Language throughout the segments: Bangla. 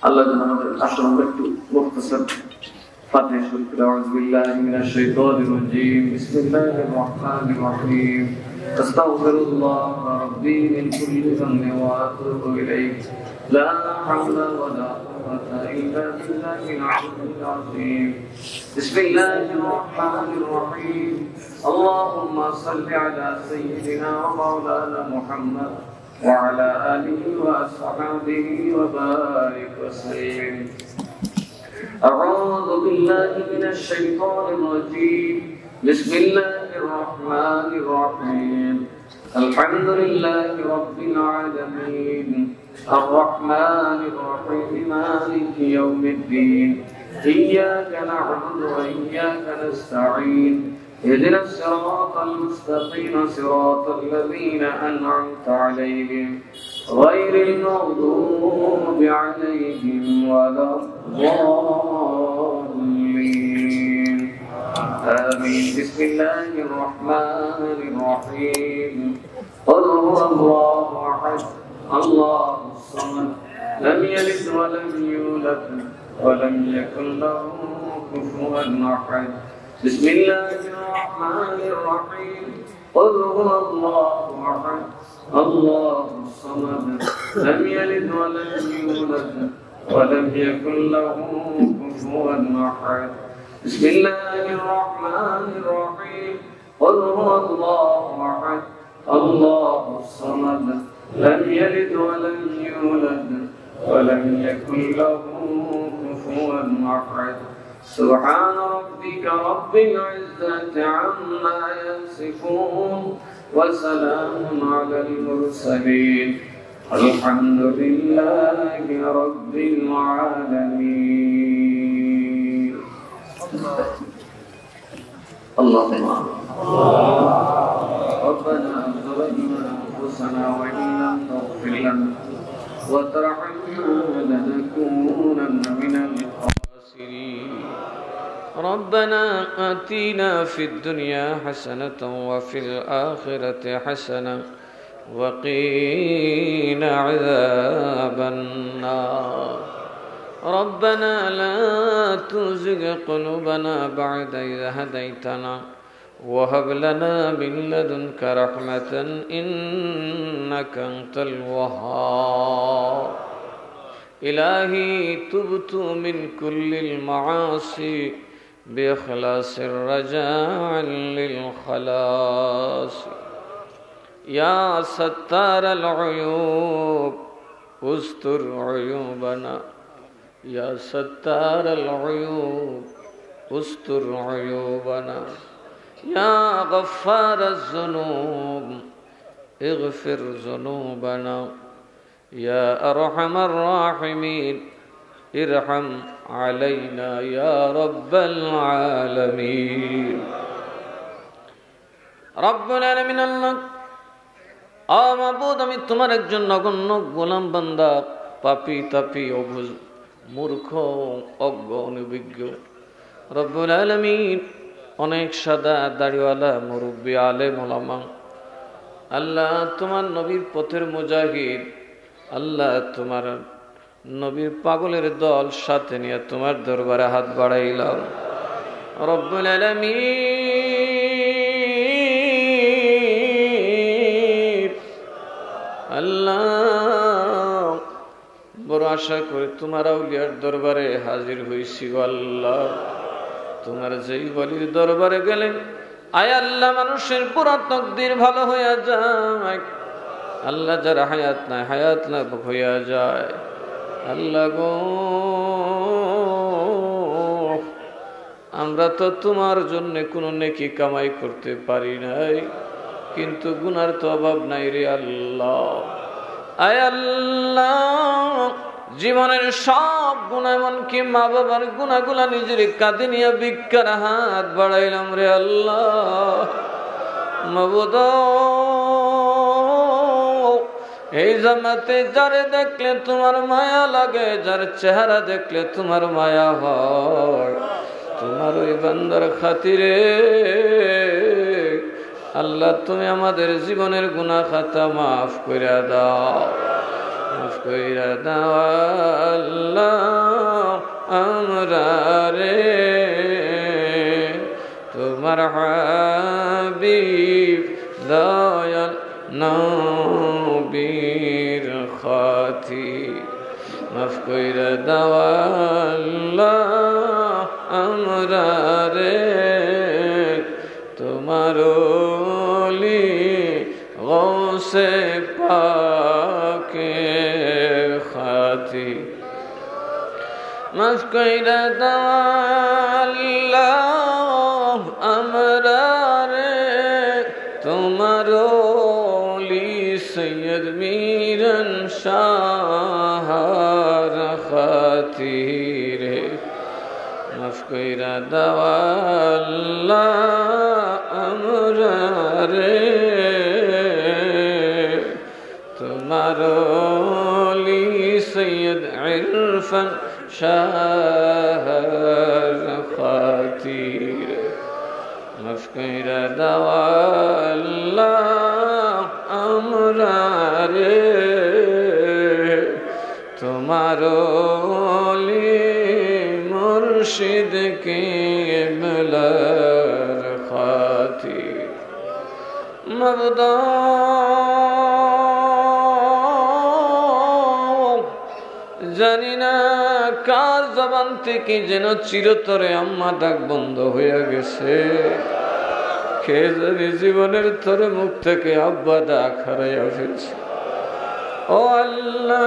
আল্লাহ যেন আমাদের আসলে আমরা একটু মুখতাসার ফাতিহা শরীফ পড়ি। আউযু বিল্লাহি মিনাশ শাইতানির রাজীম। বিসমিল্লাহির রহমানির রহিম। আস্তাগফিরুল্লাহ রাব্বি মিন কুল্লি যামবিন ওয়া আতুবু ইলাইহি। লা হাওলা ওয়া লা কুওয়াতা ইল্লা বিল্লাহিল আলিয়্যিল আযীম। বিসমিল্লাহির রহমানির রহিম। আল্লাহুম্মা সাল্লি আলা সাইয়্যিদিনা ওয়া মাওলানা মুহাম্মদ وعلى آله وأصحابه وبارك وسلم. أعوذ بالله من الشيطان الرجيم. بسم الله الرحمن الرحيم. الحمد لله رب العالمين الرحمن الرحيم مالك يوم الدين إياك نعبد وإياك نستعين اهدنا الصراط المستقيم صراط الذين أنعمت عليهم غير المغضوب عليهم ولا الضالين آمين. بسم الله الرحمن الرحيم. قل هو الله أحد الله الصمد لم يلد ولم يولد ولم يكن له كفوا أحد. بسم الله الرحمن الرحيم. قل هو الله أحد الله الصمد لم يلد ولم يولد ولم يكن له كفوا أحد. بسم الله الرحمن الرحيم. قل هو الله أحد الله الصمد لم يلد ولم يولد ولم يكن له كفوا أحد. سبحان ربك رب العزة عما يصفون وسلام على المرسلين الحمد لله رب العالمين. اللهم ربنا ظلمنا أنفسنا وإن لم تغفر لنا وترحمنا لنكونن من الخاسرين. ربنا آتنا في الدنيا حسنة وفي الآخرة حسنة وقنا عذاب النار. ربنا لا تزغ قلوبنا بعد إذ هديتنا وهب لنا من لدنك رحمة إنك أنت الوهاب. إلهي تبت من كل المعاصي بإخلاص الرجاء للخلاص. يا ستار العيوب استر عيوبنا يا ستار العيوب استر عيوبنا. يا غفار الذنوب اغفر ذنوبنا. يا أرحم الراحمين ارحم علينا يا رب العالمين. رب العالمين الله মাবুদ, আমি তোমার একজন নগণ্য গোলাম বান্দা, পাপী তাপী অবুঝ মূর্খ অজ্ঞ অনভিজ্ঞ। রব্বুল আলামিন অনেক সাদা দাড়িওয়ালা মুরব্বী আলেম ওলামা, আল্লাহ তোমার নবীর পথের মুজাহিদ, আল্লাহ তোমার নবীর পাগলের দল সাথে নিয়ে তোমার দরবারে হাত বাড়াইলাম। রব্বুল আলামিন আল্লাহ বড় আশা করে তোমার আউলিয়ার দরবারে হাজির হইছি গো আল্লাহ। তোমার যেই ওলির দরবারে গেলে আয় আল্লাহ মানুষের পুরো তকদির ভালো হইয়া যায়। আল্লাহ যারা হায়াত নাই হায়াত লাভ হইয়া যায়। আল্লাহ গো আমরা তো তোমার জন্য কোনো নেকি কামাই করতে পারি নাই, কিন্তু গুনার তো অভাব নাই রে আল্লাহ। আয় আল্লাহ জীবনের সব গুনাহ, এমনকি মা বাবার গুনাহগুলা নিজের কাঁধে নিয়ে ভিক্ষার হাত বাড়াইলাম রে আল্লাহ। মাবুদ এই জামাতে যারে দেখলে তোমার মায়া লাগে, যার চেহারা দেখলে তোমার মায়া হয়, তোমার ওই বান্দার খাতিরে আল্লাহ তুমি আমাদের জীবনের গুনাহ খাতা মাফ কইরা দাও, মাফ কইরা দাও আল্লাহ। তোমার হাবিব দয়াল নবীর খাতির মাফ কইরা দাও আল্লাহ আমরা রে তোমার ওলি গৌসে পাকের খাতির মাফ কইরা দাও আল্লাহ আমরা রে তোমার ওলি সৈয়দ মিরন শাহর খাতিরে মাফ কইরা দাও আল্লাহ আমরা রে তোমার ওলি সৈয়দ ইরফান শাহর খাতিরে মাফ কইরা দাও আল্লাহ আমরা রে তোমার ওলি মুর্শিদ কিবলার খাতির মাবুদ জানি না কার জবান থেকে যেন চিরতরে আম্মা ডাক বন্ধ হয়ে গেছে কে জানি জীবনের তরে মুখ থেকে আব্বা ডাক হারাইয়া ফেলছে ও আল্লাহ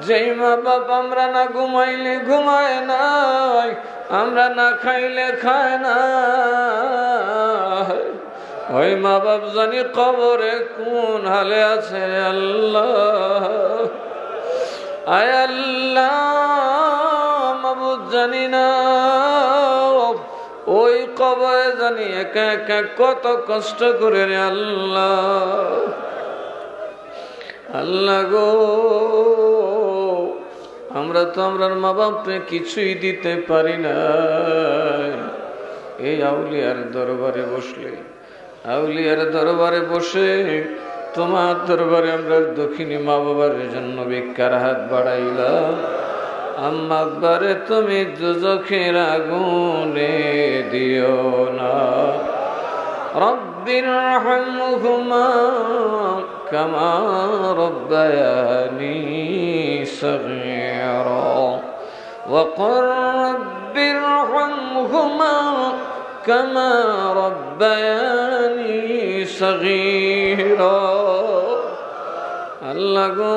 যেই মা বাপ আমরা না ঘুমাইলে ঘুমায় নাই আমরা না খাইলে খায় না ওই মা বাপ জানি কবরে কোন হালে আছে আল্লাহ আয় আল্লাহ মাবুদ জানি না ওই কবরে জানি একা একা কত কষ্ট করে রে আল্লাহ আল্লাহ গো আমরা তো আমরার মা বাপকে কিছুই দিতে পারি না এই আউলিয়ার দরবারে বসলে আউলিয়ার দরবারে বসে তোমার দরবারে আমরা দক্ষিণী মা বাবার জন্য ভিক্ষার হাত বাড়াইলাম আম্মা আব্বারে তুমি দুজখের আগুনে দিও না রব্বির রহমহুমা কামা রব্বায়ানি সগীরা ওয়া ক্বর রব্বির রহমহুমা কামা রব্বায়ানি সগীরা আল্লাহ গো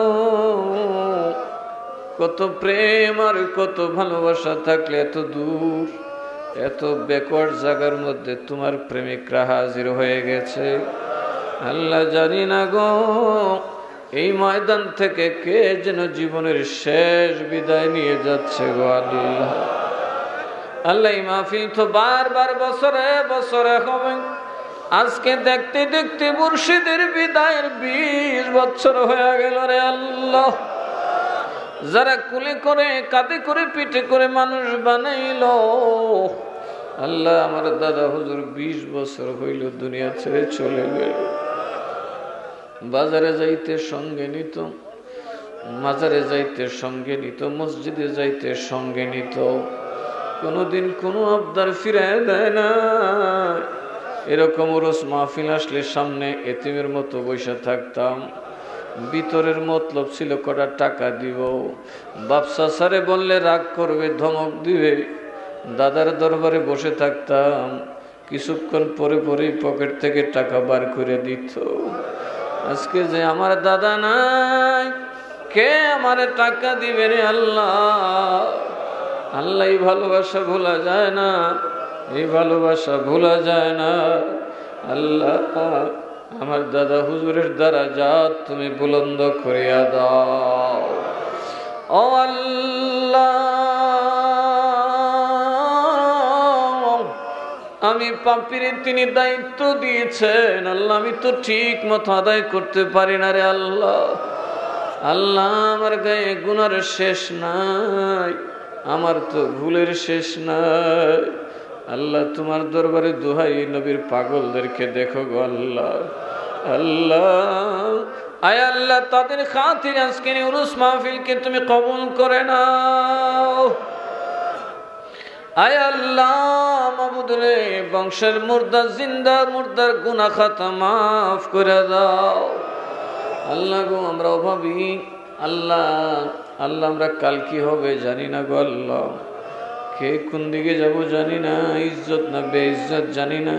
কত প্রেম আর কত ভালোবাসা থাকলে এত দূর এত ব্যাকওয়ার্ড জায়গার মধ্যে তোমার প্রেমিকরা হাজির হয়ে গেছে আল্লাহ জানি না গো এই ময়দান থেকে কে যেন জীবনের শেষ বিদায় নিয়ে যাচ্ছে গো আল্লাহ আল্লাহ এই মাহফিল তো বারবার বছরে বছরে হবে আজকে দেখতে দেখতে মুর্শিদের বিদায়ের 20 বছর হয়ে গেল রে আল্লাহ যারা কুলে করে কাঁধে করে পিঠে করে মানুষ বানাইলো আল্লাহ আমার দাদা হুজুর 20 বছর হইল দুনিয়া ছেড়ে চলে গেল বাজারে যাইতে সঙ্গে নিত মাজারে যাইতে সঙ্গে নিত মসজিদে যাইতে সঙ্গে নিত কোনদিন কোনো আবদার ফিরায় দেয় না এরকম ওরস মাহফিল আসলে সামনে এতিমের মতো বসে থাকতাম ভিতরের মতলব ছিল কটা টাকা দিব বাপসা সারে বললে রাগ করবে ধমক দিবে দাদার দরবারে বসে থাকতাম কিছুক্ষণ পরে পরে পকেট থেকে টাকা বার করে দিত আজকে যে আমার দাদা নাই কে আমারে টাকা দিবে রে আল্লাহ আল্লাহ এই ভালোবাসা ভোলা যায় না এই ভালোবাসা ভোলা যায় না আল্লাহ আমার দাদা হুজুরের দারাজাত তুমি বুলন্দ করিয়া দাও ও আল্লাহ আমি পাপীরে তিনি দায়িত্ব দিয়েছেন আল্লাহ আমি তো ঠিক মতো আদায় করতে পারি না রে আল্লাহ আল্লাহ আমার গায়ে গুনার শেষ নাই আমার তো ভুলের শেষ নাই আল্লাহ তোমার দরবারে দোহাই নবীর পাগলদেরকে দেখো গো আল্লাহ আল্লাহ আয় আল্লাহ তাদের খাতিরে আজকের উরুস মাহফিলকে তুমি কবুল করে নাও আয় আল্লাহ মাবুদ রে, বংশের মুর্দা জিন্দা মুর্দার গুনাহ খাতা মাফ করে দাও। আল্লাহ গো আমরা অভাবী, আল্লাহ আল্লাহ আমরা কাল কি হবে জানি না গো আল্লাহ, কে কোন দিকে যাব জানি না, ইজ্জত না বেইজ্জত জানি না।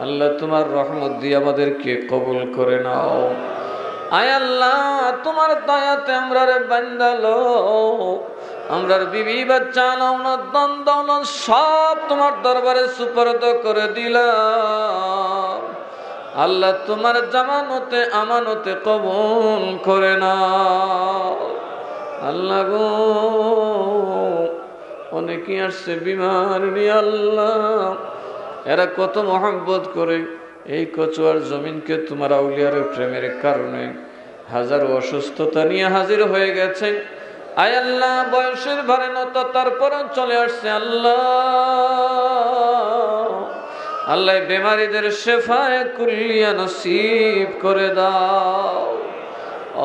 আল্লাহ তোমার রহমত দিয়ে আমাদেরকে কবুল করে নাও। আয় আল্লাহ তোমার দয়াতে আমরা রে বান্দালো, আমরার বিবি বাচ্চা নৌনত দন দৌলত সব তোমার দরবারে সুপর্দ করে দিলাম। আল্লাহ তোমার জামানতে আমানতে কবুল করে নাও। আল্লাহ গো অনেকেই আসছে বিমার নিয়ে, আল্লাহ এরা কত মহব্বত করে এই কচুয়ার জমিনকে তোমার আউলিয়ার প্রেমের কারণে হাজারো অসুস্থতা নিয়ে হাজির হয়ে গেছে। আয় আল্লাহ বয়সের ভারে নত তারপরও চলে আসছে। আল্লাহ আল্লাহ বেমারিদের শেফায়ে কুল্লিয়া নসিব করে দাও।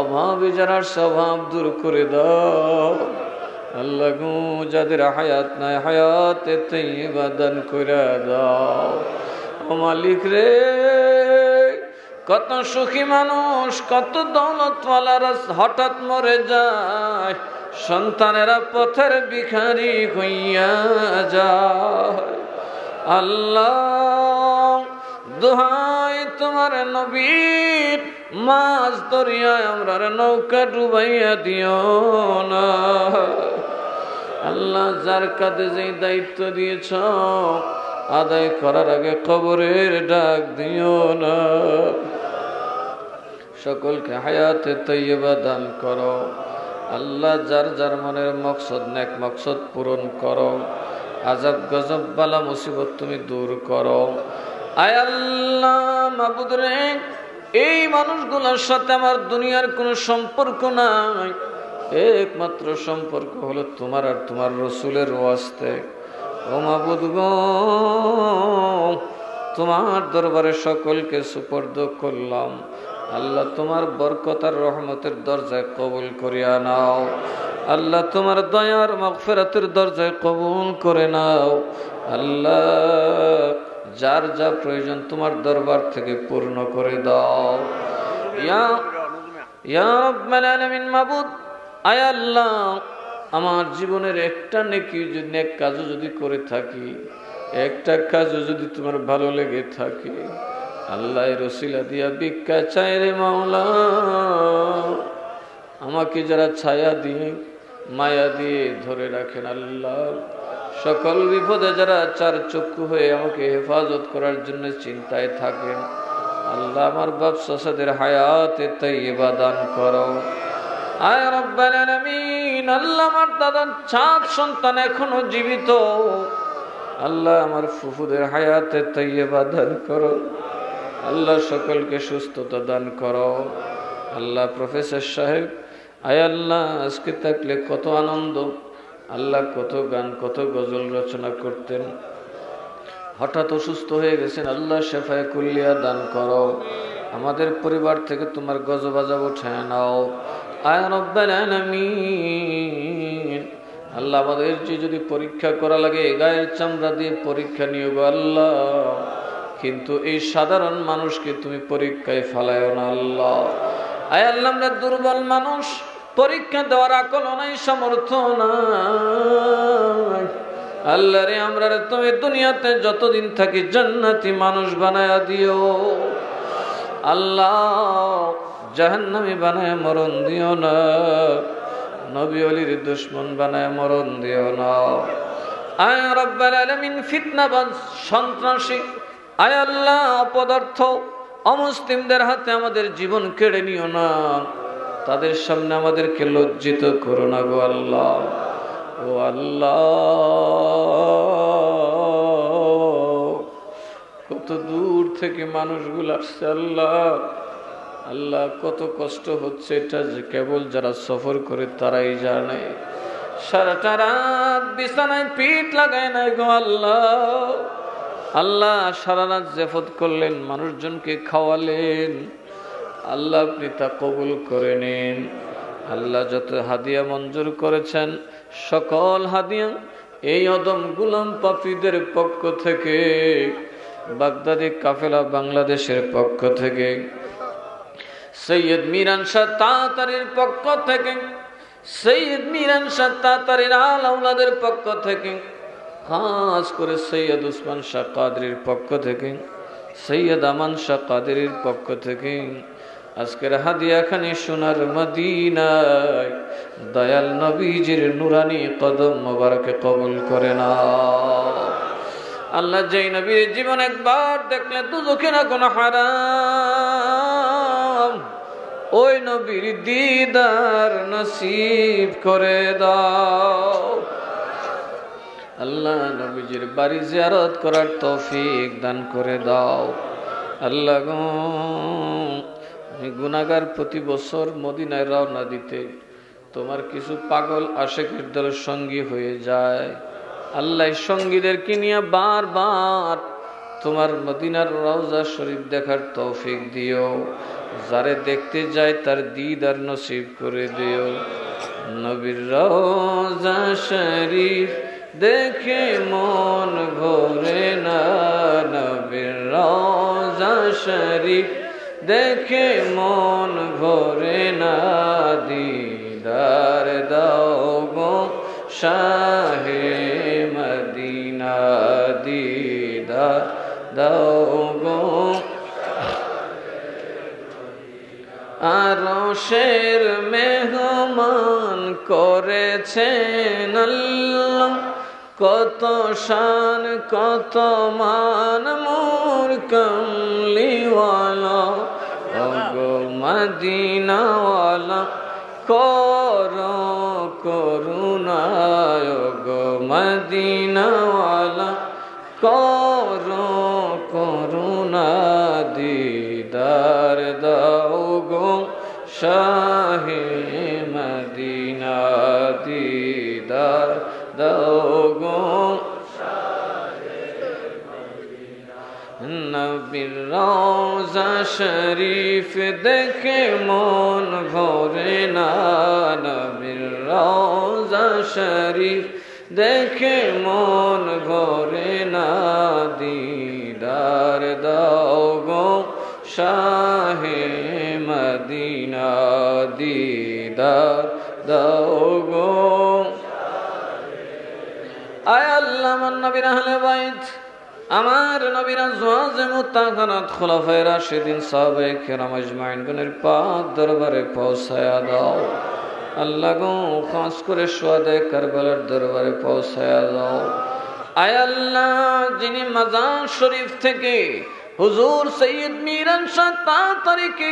অভাবী যারা স্বভাব দূর করে দাও। আল্লাহ গো যাদের হায়াত নাই হায়াতে তাইয়্যিবা দান করে দাও। ও মালিক রে, কত সুখী মানুষ কত দৌলতওয়ালারা হঠাৎ মরে যায়, সন্তানেরা পথের ভিখারি হইয়া যায়। আল্লাহ দোহাই তোমার নবীর, মাছ দরিয়ায় আমরা নৌকা ডুবাইয়া দিও না। আল্লাহ যার কাঁধে যেই দায়িত্ব দিয়েছ আদায় করার আগে কবরের ডাক দিও না। সকলকে হায়াতে তাইয়্যিবা দান করো। আল্লাহ যার যার মনের মকসদ নেক মকসদ পূরণ করো। আযাব গজব বালা মুসিবত তুমি দূর করো। আয় আল্লাহ মাবুদ রে, এই মানুষগুলোর সাথে আমার দুনিয়ার কোনো সম্পর্ক নাই, একমাত্র সম্পর্ক হলো তোমার আর তোমার রসুলের ওয়াস্তে। ও মাবুদ গো, তোমার দরবারে সকলকে সুপর্দ করলাম। আল্লাহ তোমার বরকত আর রহমতের দরজায় কবুল করিয়া নাও। আল্লাহ তোমার দয়ার মাগফিরাতের দরজায় কবুল করে নাও। আল্লাহ যার যা প্রয়োজন তোমার দরবার থেকে পূর্ণ করে দাও। ইয়া রাব্বাল আলামিন মাবুদ, আয় আল্লাহ আমার জীবনের একটা নেক কাজও যদি করে থাকি, একটা কাজও যদি তোমার ভালো লেগে থাকে, আল্লাহ রসিলা দিয়া ভিক্ষা চাই রে মাওলা। আমাকে যারা ছায়া দিয়ে মায়া দিয়ে ধরে রাখেন আল্লাহ, সকল বিপদে যারা চার চক্ষু হয়ে আমাকে হেফাজত করার জন্য চিন্তায় থাকেন, আল্লাহ আমার বাপ চাচাদের হায়াতে তাইয়্যিবা দান করো। আয় রাব্বাল আলামিন, আল্লাহ আমার দাদার 4 সন্তান এখনো জীবিত, আল্লাহ আমার ফুফুদের হায়াতে তাইয়্যিবা দান করো। আল্লাহ সকলকে সুস্থতা দান করো। আল্লাহ প্রফেসর সাহেব, আয় আল্লাহ আজকে থাকলে কত আনন্দ, আল্লাহ কত গান কত গজল রচনা করতেন, হঠাৎ অসুস্থ হয়ে গেছেন, আল্লাহ শেফায়ে কুল্লিয়া দান করো। আমাদের পরিবার থেকে তোমার গজব আযাব উঠায় নাও। আয় রাব্বাল আলামিন, আল্লাহ আমাদের যদি পরীক্ষা করা লাগে গায়ের চামড়া দিয়ে পরীক্ষা নিও গো আল্লাহ, কিন্তু এই সাধারণ মানুষকে তুমি পরীক্ষায় ফেলায়ও না আল্লাহ। আয় আল্লাহ আমরা দুর্বল মানুষ, পরীক্ষা দেওয়ার আকল নাই, সামর্থ্য নাই। আল্লাহ রে আমরা তুমি দুনিয়াতে যতদিন থাকি জান্নাতি মানুষ বানায়া দিও আল্লাহ, জাহান্নামী বানায় মরণ দিও না, নবী ওলির দুশমন বানায় মরণ দিও না। আয় রাব্বাল আলামিন, ফিতনাবাজ সন্ত্রাসী আয় আল্লাহ অপদার্থ অমুসলিমদের হাতে আমাদের জীবন কেড়ে নিও না, তাদের সামনে আমাদেরকে লজ্জিত করো না গো আল্লাহ। ও আল্লাহ, কত দূর থেকে মানুষগুলো আসছে আল্লাহ, আল্লাহ কত কষ্ট হচ্ছে এটা যে কেবল যারা সফর করে তারাই জানে। সারাটা রাত বিছানায় পিঠ লাগায় নাই গো আল্লাহ। আল্লাহ সারা রাত জেফত করলেন, মানুষজনকে খাওয়ালেন, আল্লাহ আপনি তা কবুল করে নিন। আল্লাহ যত হাদিয়া মঞ্জুর করেছেন সকল হাদিয়া এই অদম গুলাম পাপীদের পক্ষ থেকে, বাগদাদি কাফেলা বাংলাদেশের পক্ষ থেকে, সৈয়দ মিরান শাহ তাতারির পক্ষ থেকে, সৈয়দ মিরান শাহ তাতারির আল আওলাদের পক্ষ থেকে, খাস করে সৈয়দ উসমান শাহ কাদরির পক্ষ থেকে, সৈয়দ আমান শাহ কাদরির পক্ষ থেকে আজকের হাদিয়াখানি সোনার মদিনায় দয়াল নবীজির নুরানি কদম মোবারকে কবুল করে না। আল্লাহ যেই নবীর জীবন একবার দেখলে দুজখে না কোনো হারাম, ওই নবীর দিদার নসিব করে দাও। আল্লাহ নবীজির বাড়ি জিয়ারত করার তৌফিক দান করে দাও। আল্লাহ গো, গুনাহগার প্রতি বছর মদিনায় রওনা দিতে তোমার কিছু পাগল আশিকের দল সঙ্গী হয়ে যায়। আল্লাহ সঙ্গীদেরকে নিয়ে বারবার তোমার মদিনার রওজা শরীফ দেখার তৌফিক দিও। যারে দেখতে যায় তার দিদার নসিব করে দিও। নবীর রওজা শরীফ দেখে মন ভরে না, নবীর রওজা শরীফ দেখে মন ভরে না, দিদার দাও গো শাহে মদিনা, দিদার দাও গো। আরশের মেহমান করেছেন আল্লাহ, কত শান কত মান মোর কমলিওয়ালা, ওগো মদিনাওয়ালা করো করুণা, ওগো মদিনাওয়ালা করো করুণা, দিদার দাও গো শাহে মদিনা, দিদার দাও গো নবীর রওজা শরীফ দেখে মন ভরে না, নবীর রওজা শরীফ দেখে মন ভরে না, দিদার দাও গো শাহে মদিনা, দিদার দাও গো। আয় আল্লাহ আমার নবীর আহলে বাইত, আমার নবীর আজওয়াজে মুতাহহারাত খুলাফায়ে রাশিদিন সাহাবায়ে কেরাম আজমাইন গণের পাক দরবারে পৌঁছায়া দাও। আল্লাহ গো, খাস করে শুহাদায়ে কারবালার দরবারে পৌঁছায়া দাও। আয় আল্লাহ, যিনি মাজার শরীফ থেকে হুজুর সৈয়দ মিরান শাহ তাতারিকে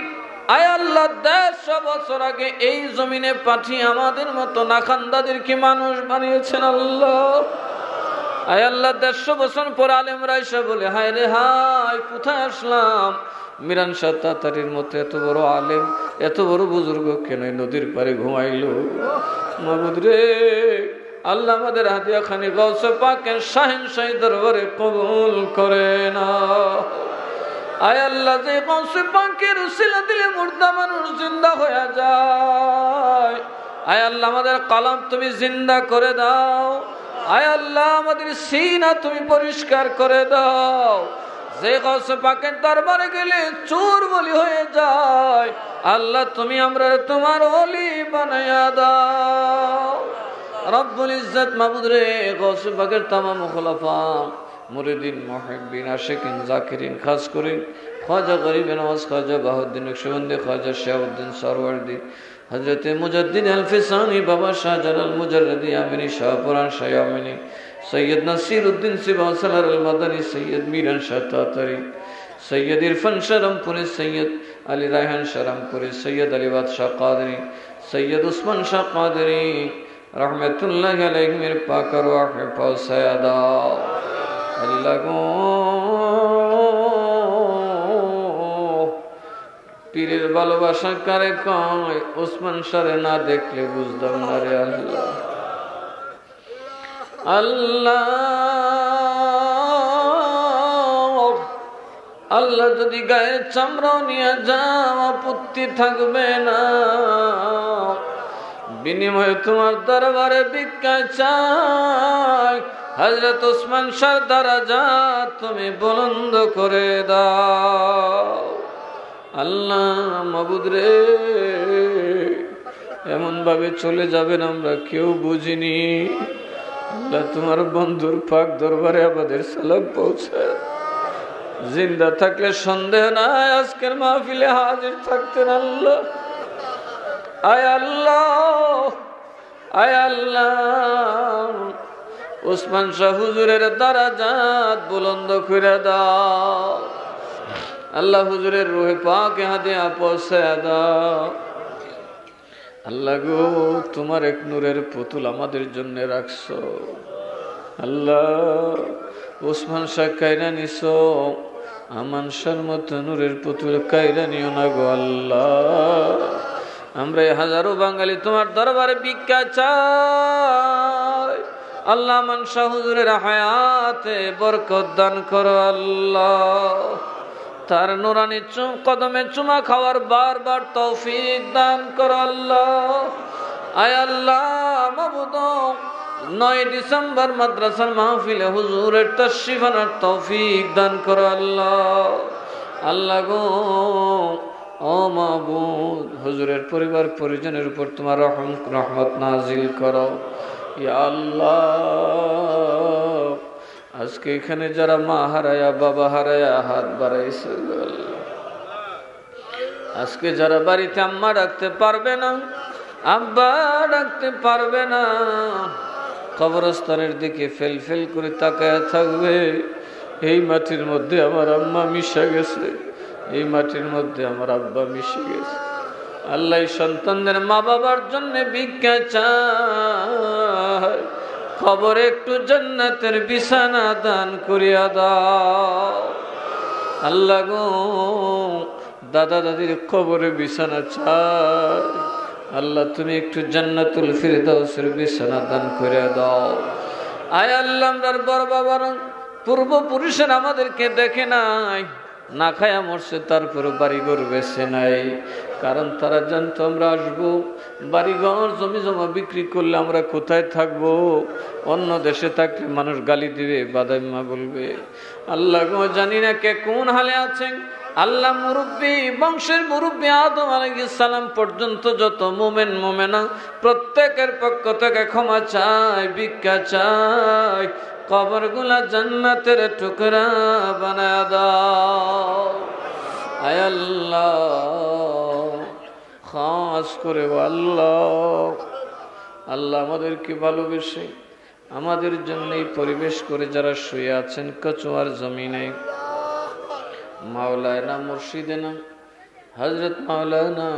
আয় আল্লাহ 150 বছর আগে এই জমিনে পাঠিয়ে আমাদের মতো নাখান্দাদেরকে মানুষ বানিয়েছেন আল্লাহ। আয় আল্লাহ, 150 বছর পর আলেমরা এসে বলে হায় রে হায়, কোথায় আসলাম? মিরান শাহ তাতারির মতো এত বড় আলেম, এত বড় বুজুর্গ কেন নদীর পারে ঘুমাইলো? মাবুদ রে, আল্লাহ আমাদের হাদিয়া খানি গাউসে পাকের শাহেনশাহী দরবারে কবুল করে না। আয় আল্লাহ, যে গাউসে পাকের উসিলা দিলে মুর্দা মানুষ জিন্দা হয়ে যায়। আয় আল্লাহ, আমাদের কালাম তুমি জিন্দা করে দাও। আয় আল্লাহ, আমাদের সিনা তুমি পরিষ্কার করে দাও। যে গাউসে পাকের দরবারে গেলে চোর বলি হয়ে যায়, আল্লাহ তুমি আমরা তোমার ওলি বানায়া দাও। রব্বুল ইজ্জত মাবুদ রে, গাউসে পাকের তামাম খোলাফা মুরিদিন মুহিব্বিন আশিকিন জাকিরিন, খাস করে খ্বাজা গরিব নওয়াজ, খ্বাজা বাহাউদ্দিন নকশবন্দি, খ্বাজা শিহাবুদ্দিন সরওয়ার্দি, হযরত মুজাদ্দিদ আল-ফিসানি, বাবা শাহজালাল মুজাররদি আমিনী, শাহপুরান শাহ আমিনী, সৈয়দ নাসিরউদ্দিন সিবাসালার আল-মাদানী, সৈয়দ মিরান শাহ তাতারি, সৈয়দ ইরফান শরমপুরি, সৈয়দ আলী রায়হান শরমপুরি, সৈয়দ আলী বাদশাহ কাদরি, সৈয়দ উসমান শাহ কাদরি রহমতুল্লাহি আলাইহিমের পাক রূহে পৌঁছায়া দাও। আল্লাহ গো, পীরের ভালোবাসা কারে কয়? ওসমান শাহরে না দেখলে বুঝতাম না রে আল্লাহ। আল্লাহ আল্লাহ, যদি গায়ের চামড়াও নিয়ে যাও আপত্তি থাকবে না। বিনিময়ে তোমার দরবারে ভিক্ষা চাই। হযরত ওসমান শাহর দরজাত তুমি বুলন্দ করে দাও। আল্লাহ মাবুদ রে, এমন ভাবে চলে যাবেন আমরা কেউ বুঝিনি। আল্লাহ তোমার বন্ধুর পাক দরবারে আমাদের সালাম পৌঁছায়। জিন্দা থাকলে সন্দেহ নাই আজকের মাহফিলে হাজির থাকতেন। আল্লাহ, আয় আল্লাহ, আয় আল্লাহ, ওসমান শাহ হুজুরের দরজাত বুলন্দ করে দাও। আল্লাহ হুজুরের রূহে পাকে হাদিয়া পৌঁছায় দাও। আল্লাহ গো, তোমার এক নূরের পুতুল আমাদের জন্য রাখছো। আল্লাহ, ওসমান শাহ কায়রা নিছো, আমান শাহর মতো নূরের পুতুল কায়রা নিও না গো আল্লাহ। আমরা হাজারো বাঙালি তোমার দরবারে ভিক্ষা চাই। আল্লাহ আমান শাহ হুজুরের হায়াতে বরকত দান করো আল্লাহ। তার নুরানি কদমে চুমা খাওয়ার বারবার তৌফিক দান করো আল্লাহ। আয় আল্লাহ মাবুদ, 9 ডিসেম্বর মাদ্রাসার মাহফিলে হুজুরের তাশরীফ আনার তৌফিক দান করো আল্লাহ। আল্লাহ গো, ও মাবুদ, হুজুরের পরিবার পরিজনের উপর তোমার রহমত নাজিল করো ইয়া আল্লাহ। আজকে এখানে যারা মা হারায়া বাবা হারায়া হাত বাড়াইছে, আজকে যারা বাড়িতে আম্মা ডাকতে পারবে না, আব্বা ডাকতে পারবে না, কবরস্থানের দিকে ফেল ফেল করে তাকায় থাকবে, এই মাটির মধ্যে আমার আম্মা মিশে গেছে, এই মাটির মধ্যে আমার আব্বা মিশে গেছে। আল্লাহ সন্তানদের মা বাবার জন্য ভিক্ষা চায়, কবরে একটু জান্নাতের বিছানা দান করিয়া দাও। আল্লাহ গো, দাদা দাদির কবরে বিছানা চায়, আল্লাহ তুমি একটু জান্নাতুল ফিরদাউসের বিছানা দান করে দাও। আয় আল্লাহ, আমরার বড় বাবার পূর্বপুরুষের আমাদেরকে দেখে নাই, না খায়া মরছে, তারপরে বাড়িঘর বেছে নাই, কারণ তারা জানতো আমরা আসবো। বাড়িঘর জমি জমা বিক্রি করলে আমরা কোথায় থাকবো? অন্য দেশে থাকলে মানুষ গালি দিবে, বাদাইম্মা বলবে। আল্লাহ গো, জানি না কে কোন হালে আছেন। আল্লাহ মুরব্বী, বংশের মুরব্বী আদম আলাইহিস সালাম পর্যন্ত যত মুমিন মুমিনা প্রত্যেকের পক্ষ থেকে ক্ষমা চাই, ভিক্ষা চাই, কবরগুলা জান্নাতের টুকরা বানায় দাও। আয় আল্লাহ, খাস করে আল্লাহ, আল্লাহ আমাদেরকে ভালোবেসে আমাদের জন্যই পরিবেশ করে যারা শুয়ে আছেন কচুয়ার জমিনে, মাওলানা মুর্শিদেনা হযরত মাওলানা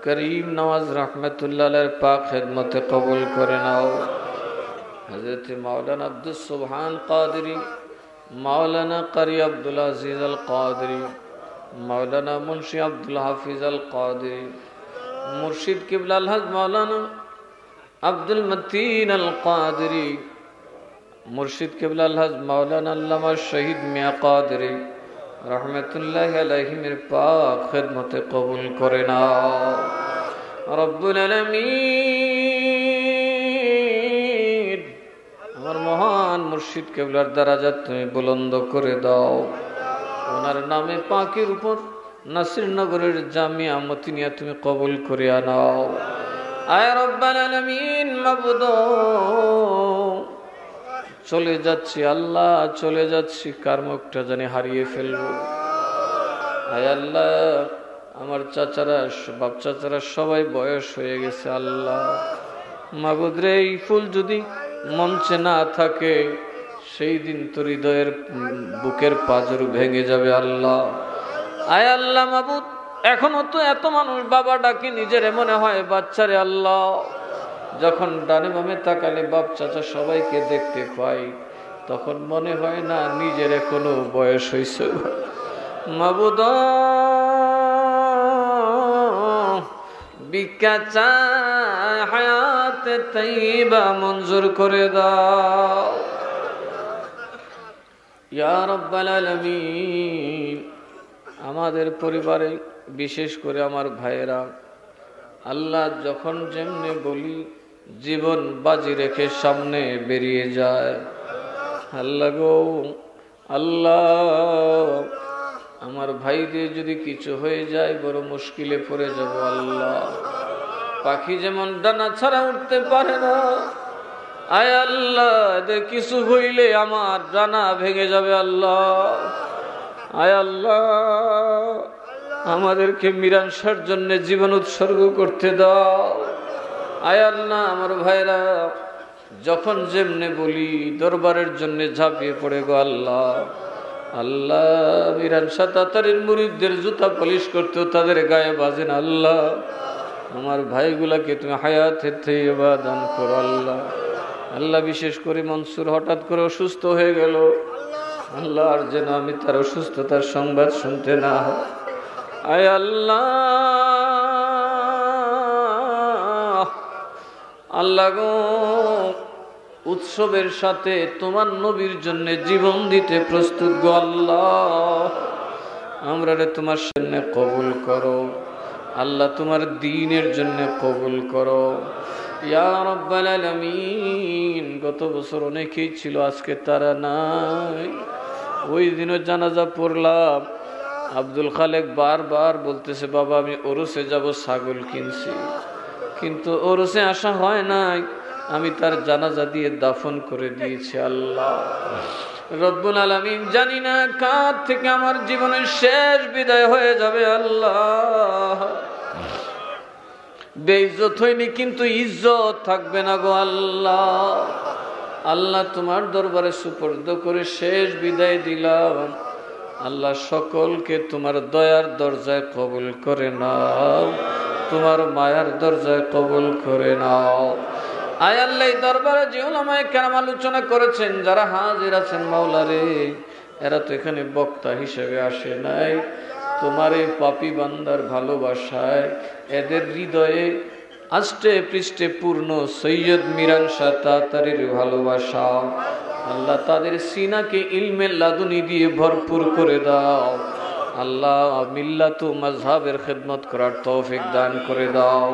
করিম নওয়াজ রহমতুল্লাহ আলাইহির পাক খিদমতে কবুল করে নাও। হযরত মাওলানা আব্দুস সুবহান কাদরি, মাওলানা কারি আব্দুল আজিজ আল কাদরি, মাওলানা মুন্সি আব্দুল হাফিজ আল কাদরি, মুর্শিদ কিবলা আলহাজ মাওলানা আব্দুল মতিন আল কাদরি, মুর্শিদ কিবলা আলহাজ মাওলানা আল্লামা শহীদ মিয়া কাদরি রহমতুল্লাহ আলাইহিমের পাক খিদমতে কবুল করে নাও। রব্বুল আলামিন, আমার মহান মুর্শিদ কিবলার দরজা তুমি বুলন্দ করে দাও। ওনার নামে পাকের উপর নাসিরনগরের জামিয়া মতিনিয়া তুমি কবুল করে নাও। আয় রব্বুল আলামিন, মাবুদ চলে যাচ্ছি আল্লাহ, চলে যাচ্ছি, কার মুখটা জানি হারিয়ে ফেলবো। আয় আল্লাহ, আমার চাচারা, বাপ চাচারা সবাই বয়স হয়ে গেছে। আল্লাহ মাবুদ রে, এই ফুল যদি মঞ্চে না থাকে সেই দিন তোর হৃদয়ের বুকের পাঁজর ভেঙে যাবে। আল্লাহ, আয় আল্লাহ মাবুদ, এখনো তো এত মানুষ বাবা ডাকি, নিজের মনে হয় বাচ্চারে। আল্লাহ, যখন ডানে বামে তাকালে বাপ চাচা সবাইকে দেখতে পাই, তখন মনে হয় না নিজের এখনো বয়স হয়েছে। মাবুদ ভিক্ষা চাই, হায়াতে তাইয়্যিবা মঞ্জুর করে দাও ইয়া রাব্বাল আলামিন। আমাদের পরিবারে বিশেষ করে আমার ভাইয়েরা আল্লাহ যখন যেমনে বলি জীবন বাজি রেখে সামনে বেরিয়ে যায়। আল্লাহ গো আল্লাহ, আমার ভাইদের যদি কিছু হয়ে যায় বড় মুশকিলে পড়ে যাব। আল্লাহ, পাখি যেমন ডানা ছাড়া উঠতে পারে না, আয় আল্লাহ এদের কিছু হইলে আমার ডানা ভেঙে যাবে। আল্লাহ, আয় আল্লাহ আমাদেরকে মীরানসার জন্য জীবন উৎসর্গ করতে দাও। আয় আল্লাহ, আমার ভাইরা যখন যেমনে বলি দরবারের জন্য ঝাঁপিয়ে পড়ে গো আল্লাহ। আল্লাহ, মীরানসা তাতারির মুরিদদের জুতা পলিশ করতেও তাদের গায়ে বাজে না। আল্লাহ, আমার ভাইগুলাকে তুমি হায়াতের তাইয়্যিবা দান করো। আল্লাহ, আল্লাহ বিশেষ করে মনসুর হঠাৎ করে অসুস্থ হয়ে গেল। আল্লাহ, আর যেন আমি তার অসুস্থতার সংবাদ শুনতে না হয়। আয় আল্লাহ, আল্লাহ গো উৎসবের সাথে তোমার নবীর জন্য জীবন দিতে প্রস্তুত গো আল্লাহ। আমরা রে তোমার সামনে কবুল করো আল্লাহ, তোমার দ্বীনের জন্য কবুল করো ইয়া রাব্বাল আলামিন। গত বছর অনেকেই ছিল, আজকে তারা নাই। ওই দিনও জানাজা পড়লাম। আব্দুল খালেক বারবার বলতেছে বাবা আমি ওরসে যাব, ছাগল কিনছি, কিন্তু ওরসে আসা হয় নাই। আমি তার জানাজা দিয়ে দাফন করে দিয়েছি। আল্লাহ রব্বুল আলামিন, জানি না কার থেকে আমার জীবনের শেষ বিদায় হয়ে যাবে। আল্লাহ, বেইজ্জত হয়নি কিন্তু ইজ্জত থাকবে না গো আল্লাহ। আল্লাহ, তোমার দরবারে সুপর্দ করে শেষ বিদায় দিলাম। আল্লাহ, সকলকে তোমার দয়ার দরজায় কবুল করে নাও, তোমার মায়ার দরজায় কবুল করে নাও। আয় আল্লাহ, এই দরবারে যে উলামায়ে কেরাম আলোচনা করেছেন, যারা হাজির আছেন মাওলা রে, এরা তো এখানে বক্তা হিসেবে আসে নাই। তোমার এই পাপী বান্দার ভালোবাসায় এদের হৃদয়ে আষ্টে পৃষ্ঠে পূর্ণ সৈয়দ মীরানসা তাতারির ভালোবাসা। আল্লাহ, তাদের সিনাকে ইলমে লাদুনি দিয়ে ভরপুর করে দাও। আল্লাহ, মিল্লাত ও মাযহাবের খিদমত করার তৌফিক দান করে দাও।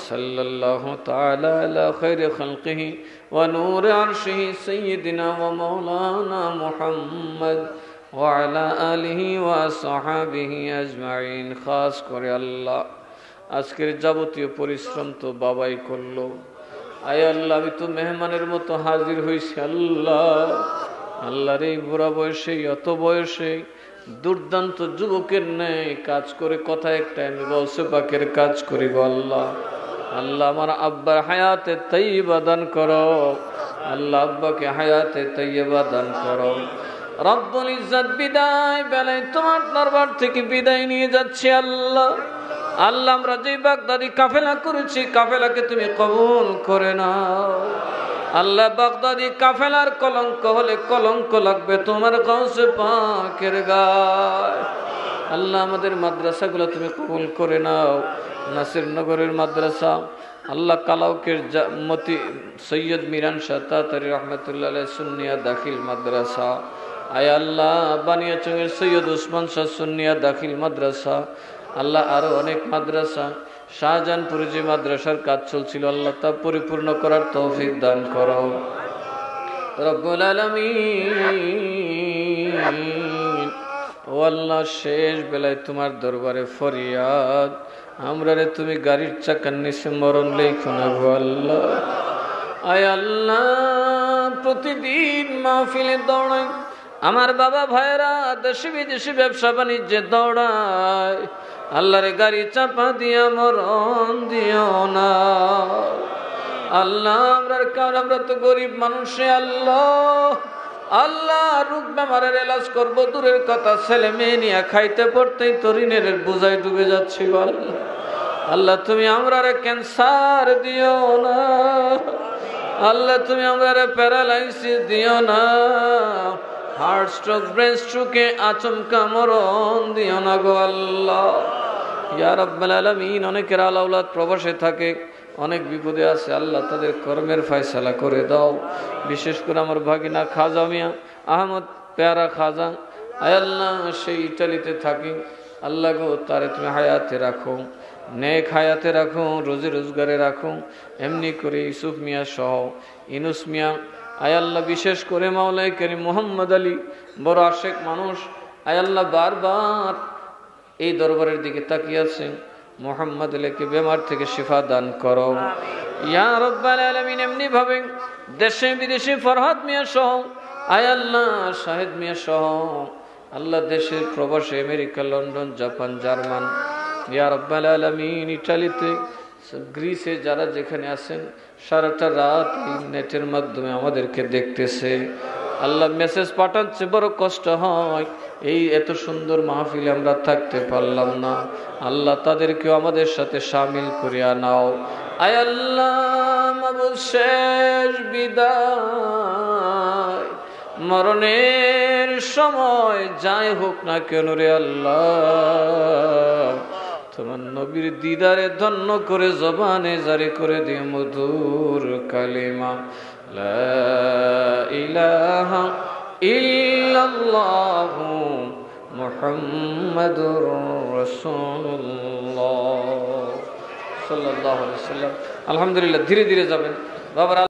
সাল্লাল্লাহু তাআলা আলা খায়রি খালকিহি ওয়া নূরি আরশিহি সাইয়্যিদিনা ওয়া মাওলানা মুহাম্মদ ওয়া আলা আলিহি ওয়া সাহবিহি আজমাইন। খাস করে আল্লাহ, আজকের যাবতীয় পরিশ্রম তো বাবাই করলো। আয় আল্লাহ, আমি তো মেহমানের মতো হাজির হয়েছি। আল্লাহ, আল্লাহর এই বুড়া বয়সে, অত বয়সে দুর্দান্ত যুবকের ন্যায় কাজ করে কথা একটা আমি গৌসে পাকের কাজ করি গো আল্লাহ। আল্লাহ, আমার আব্বার হায়াতে তাইয়্যিবা দান করো। আল্লাহ, আব্বাকে হায়াতে তাইয়্যিবা দান করো। রব্বুল ইজ্জত বিদায় বেলায় তোমার দরবার থেকে বিদায় নিয়ে যাচ্ছি। আল্লাহ, আল্লাহ আমরা যে বাগদাদি কাফেলা করেছি, কাফেলাকে তুমি কবুল করে নাও। আল্লাহ, বাগদাদি কাফেলার কলঙ্ক হলে কলঙ্ক লাগবে তোমার গৌসে পাকের গায়। আল্লাহ, আমাদের মাদ্রাসাগুলো তুমি কবুল করে নাও। নাসিরনগরের মাদ্রাসা, আল্লাহ কালাউকের মতি সৈয়দ মীরানসা তাতারি রহমতুল্লাহ আলাইহি সুন্নিয়া দাখিল মাদ্রাসা। আয় আল্লাহ, বানিয়াচংয়ের সৈয়দ উসমান শাহ সুন্নিয়া দাখিল মাদ্রাসা। আল্লাহ, আরো অনেক মাদ্রাসা, শাহজাহানপুরে যে মাদ্রাসার কাজ চলছিল, আল্লাহ তা পরিপূর্ণ করার তৌফিক দান করো রব্বুল আলামিন। ও আল্লাহ, শেষ বেলায় তোমার দরবারে ফরিয়াদ, আমরা রে তুমি গাড়ির চাকার নিচে মরণ লেখো না গো আল্লাহ। আয় আল্লাহ, প্রতিদিন মাহফিলে দৌড়াই আমার বাবা ভাইরা, দেশে বিদেশে ব্যবসা বাণিজ্যে দৌড়ায়। আল্লাহ রে, গাড়ি চাপা দিয়া মরণ দিও না আল্লাহ। আমরা তো গরিব মানুষ। আল্লাহ, আল্লাহ রোগ বেমারের এলাজ করবো দূরের কথা, ছেলে মেয়ে নিয়ে খাইতে পড়তেই তো ঋণের বোঝায় ডুবে যাচ্ছি। আল্লাহ, তুমি আমরা ক্যান্সার দিও না আল্লাহ, তুমি আমরা প্যারালাইসিস দিও না, হার্ট স্ট্রোক, ব্রেন স্ট্রোকে আচমকা মরণ দিও না গো আল্লাহ। ইয়া রাব্বাল আলামিন, অনেকের আলাউলাদ প্রবাসে থাকে, অনেক বিপদে আছে। আল্লাহ, তাদের কর্মের ফয়সালা করে দাও। বিশেষ করে আমার ভাগিনা খাজা মিয়া আহমদ পেয়ারা খাজা, আয় আল্লাহ সেই ইটালিতে থাকি। আল্লাহ গো, তারে তুমি হায়াতে রাখো। নেক হায়াতে রাখুন, রোজি রোজগারে রাখুন। এমনি করে ইউসুফ মিয়া সহ ইনুস মিয়া, আয় আল্লাহ বিশেষ করে মাওলাই করিম মুহাম্মদ আলী বড় আশেক মানুষ, আয় আল্লাহ বারবার এই দরবারের দিকে তাকিয়ে আছেন। মুহাম্মদ আলীকে বেমার থেকে শিফা দান করো ইয়া রাব্বাল আলামিন। এমনি ভাবে দেশে বিদেশে ফরহাদ মিয়া সহ, আয় আল্লাহ শাহেদ মিয়া সহ, আল্লাহ দেশের প্রবাসে আমেরিকা, লন্ডন, জাপান, জার্মান, ইয়া রাব্বাল আলামিন ইটালিতে, গ্রিসে যারা যেখানে আছেন সারাটা রাত নেটের মাধ্যমে আমাদেরকে দেখতেছে, আল্লাহ মেসেজ পাঠাচ্ছে, বড় কষ্ট হয় এই এত সুন্দর মাহফিলে আমরা থাকতে পারলাম না। আল্লাহ তাদেরকেও আমাদের সাথে শামিল করিয়া নাও। আয় আল্লাহ মাবুদ শেষ বিদায়, মরণের সময় যাই হোক না কেন রে আল্লাহ, তোমার নবীর দিদারে ধন্য করে জবানে জারি করে দিয়ে মধুর কালিমা লা ইলাহা ইল্লাল্লাহু মুহাম্মাদুর রাসূলুল্লাহ সাল্লাল্লাহু আলাইহি ওয়াসাল্লাম। আলহামদুলিল্লাহ, ধীরে ধীরে যাবেন বাবা।